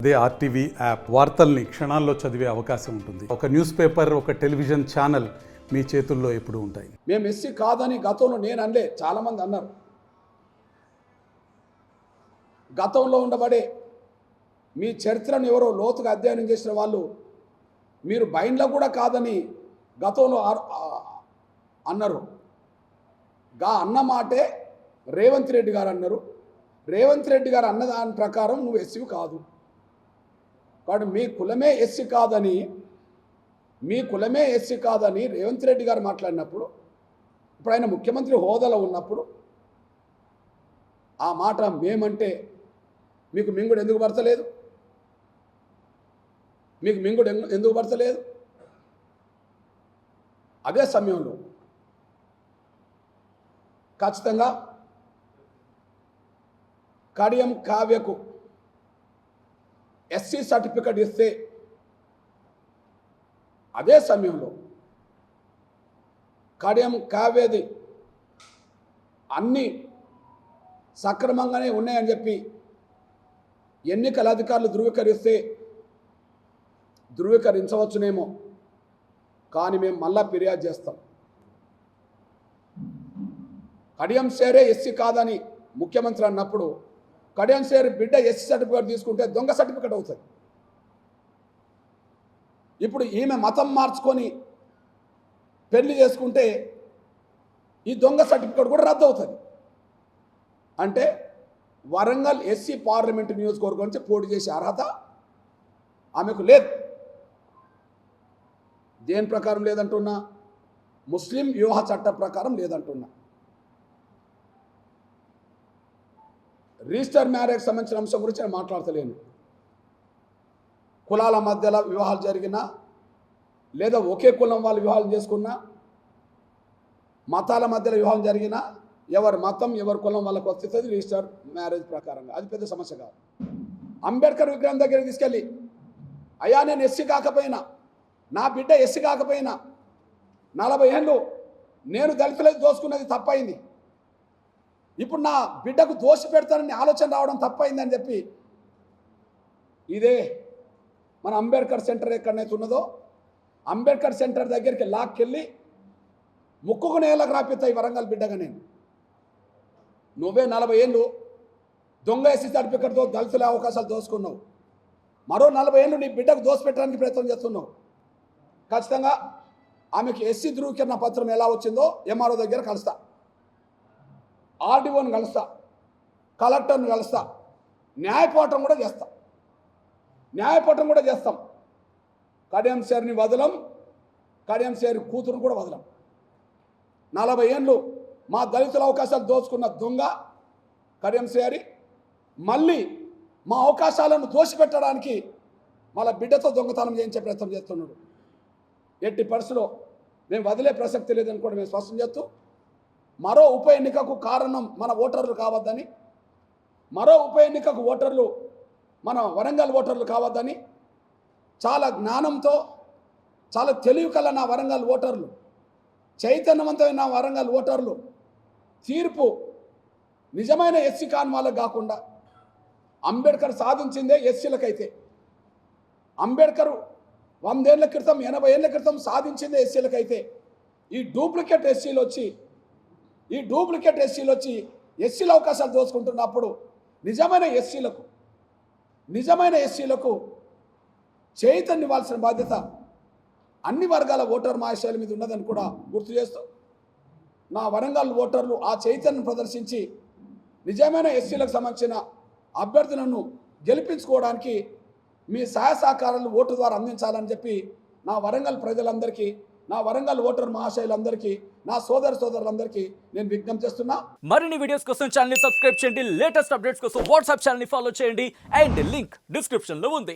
అదే RTV app వార్తల్ని క్షణాల్లో చదివే అవకాశం ఉంటుంది. ఒక న్యూస్ పేపర్, ఒక టెలివిజన్ ఛానల్ మీ చేతుల్లో ఎప్పుడూ ఉంటాయి. మేము ఎస్సీ కాదని గతంలో నేను అనలే, చాలామంది అన్నారు. గతంలో ఉండబడే మీ చరిత్రను ఎవరో లోతుగా అధ్యయనం చేసిన వాళ్ళు మీరు బైండ్లో కూడా కాదని గతంలో అన్నారు. అన్న మాటే రేవంత్ రెడ్డి గారు అన్నారు. రేవంత్ రెడ్డి గారు అన్న దాని ప్రకారం నువ్వు ఎస్సీ కాదు, కాబట్టి మీ కులమే ఎస్సీ కాదని రేవంత్ రెడ్డి గారు మాట్లాడినప్పుడు, ఇప్పుడు ఆయన ముఖ్యమంత్రి హోదాలో ఉన్నప్పుడు ఆ మాట మేమంటే మీకు మింగుడు ఎందుకు పడతలేదు? అదే సమయంలో ఖచ్చితంగా కడియం కావ్యకు ఎస్సీ సర్టిఫికెట్ ఇస్తే, అదే సమయంలో కడియం కావ్యది అన్నీ సక్రమంగానే ఉన్నాయని చెప్పి ఎన్నికల అధికారులు ధృవీకరించవచ్చునేమో, కానీ మేము మళ్ళా ఫిర్యాదు చేస్తాం. కడియం సేరే ఎస్సీ కాదని ముఖ్యమంత్రి అన్నప్పుడు కడియం సేరు బిడ్డ ఎస్సీ సర్టిఫికేట్ తీసుకుంటే దొంగ సర్టిఫికేట్ అవుతుంది. ఇప్పుడు ఈమె మతం మార్చుకొని పెళ్లి చేసుకుంటే ఈ దొంగ సర్టిఫికేట్ కూడా రద్దు అవుతుంది. అంటే వరంగల్ ఎస్సీ పార్లమెంటు నియోజకవర్గం నుంచి పోటీ చేసే అర్హత ఆమెకు లేదు. దేని ప్రకారం లేదంటున్నా? ముస్లిం వివాహ చట్ట ప్రకారం లేదంటున్నా. రిజిస్టర్ మ్యారేజ్ సంబంధించిన అంశం గురించి నేను మాట్లాడతలేను. కులాల మధ్యలో వివాహాలు జరిగినా, లేదా ఒకే కులం వాళ్ళు వివాహాలు చేసుకున్నా, మతాల మధ్యలో వివాహం జరిగినా, ఎవరి మతం ఎవరి కులం వాళ్ళకు వస్తుంది రిజిస్టర్ మ్యారేజ్ ప్రకారంగా. అది పెద్ద సమస్య కాదు. అంబేద్కర్ విగ్రహం దగ్గరికి తీసుకెళ్ళి, అయ్యా నేను ఎస్సీ కాకపోయినా, నా బిడ్డ ఎస్సీ కాకపోయినా 40 ఏళ్ళు నేను దళితులకు దోసుకున్నది తప్పైంది, ఇప్పుడు నా బిడ్డకు దోషి పెడతానని ఆలోచన రావడం తప్పైందని చెప్పి, ఇదే మన అంబేద్కర్ సెంటర్ ఎక్కడైతే ఉన్నదో అంబేద్కర్ సెంటర్ దగ్గరికి లాక్కెళ్ళి ముక్కుకు నేలకు రాపిస్తాయి వరంగల్ బిడ్డగా. నువ్వే 40 ఏళ్ళు దొంగ ఎస్సీ సర్టిఫికెట్తో దళితుల అవకాశాలు దోసుకున్నావు, మరో 40 ఏళ్ళు నీ బిడ్డకు దోషి పెట్టడానికి ప్రయత్నం చేస్తున్నావు. ఖచ్చితంగా ఆమెకి ఎస్సీ ధృవీకరణ పత్రం ఎలా వచ్చిందో ఎంఆర్ఓ దగ్గర కలుస్తా, ఆర్డీఓని కలుస్తా, కలెక్టర్ని కలుస్తా, న్యాయపోవటం కూడా చేస్తాం. కడియం సేరుని వదలం, కడియం సేరు కూతురుని కూడా వదలం. 40 ఏళ్ళు మా దళితుల అవకాశాలు దోచుకున్న దొంగ కడియం సేరి మళ్ళీ మా అవకాశాలను దోషిపెట్టడానికి మళ్ళీ బిడ్డతో దొంగతనం చేయించే ప్రయత్నం చేస్తున్నాడు. ఎట్టి పరిస్థితిలో మేము వదిలే ప్రసక్తి లేదని కూడా మేము స్పష్టం చేస్తూ, మరో ఉప ఎన్నికకు కారణం మన ఓటర్లు కావద్దని, మరో ఉప ఎన్నికకు ఓటర్లు మన వరంగల్ ఓటర్లు కావద్దని, చాలా జ్ఞానంతో చాలా తెలివి కల నా వరంగల్ ఓటర్లు, చైతన్యవంతమైన నా వరంగల్ ఓటర్లు తీర్పు నిజమైన ఎస్సీ కాని వాళ్ళకు కాకుండా, అంబేద్కర్ సాధించిందే ఎస్సీలకైతే, అంబేద్కర్ 100 ఏళ్ల క్రితం 80 ఏళ్ల క్రితం సాధించిందే ఎస్సీలకైతే, ఈ డూప్లికేట్ ఎస్సీలు వచ్చి ఎస్సీల అవకాశాలు దోచుకుంటున్నప్పుడు నిజమైన ఎస్సీలకు చైతన్యం ఇవ్వాల్సిన బాధ్యత అన్ని వర్గాల ఓటర్ మహాశైల మీద ఉన్నదని కూడా గుర్తు చేస్తూ, నా వరంగల్ ఓటర్లు ఆ చైతన్యం ప్రదర్శించి నిజమైన ఎస్సీలకు సంబంధించిన అభ్యర్థులను గెలిపించుకోవడానికి మీ సహాయ సహకారాలు ఓటు ద్వారా అందించాలని చెప్పి నా వరంగల్ ప్రజలందరికీ, నా వరంగల్ ఓటర్ మహాశయులందరికీ, నా సోదరులందరికీ నేను విజ్ఞప్తి చేస్తున్నా. మరిన్ని వీడియోస్ కోసం ఛానల్ ని సబ్స్క్రైబ్ చేయండి, లేటెస్ట్ అప్డేట్స్ కోసం వాట్సాప్ ఛానల్ ని ఫాలో చేయండి, అండ్ లింక్ డిస్క్రిప్షన్ లో ఉంది.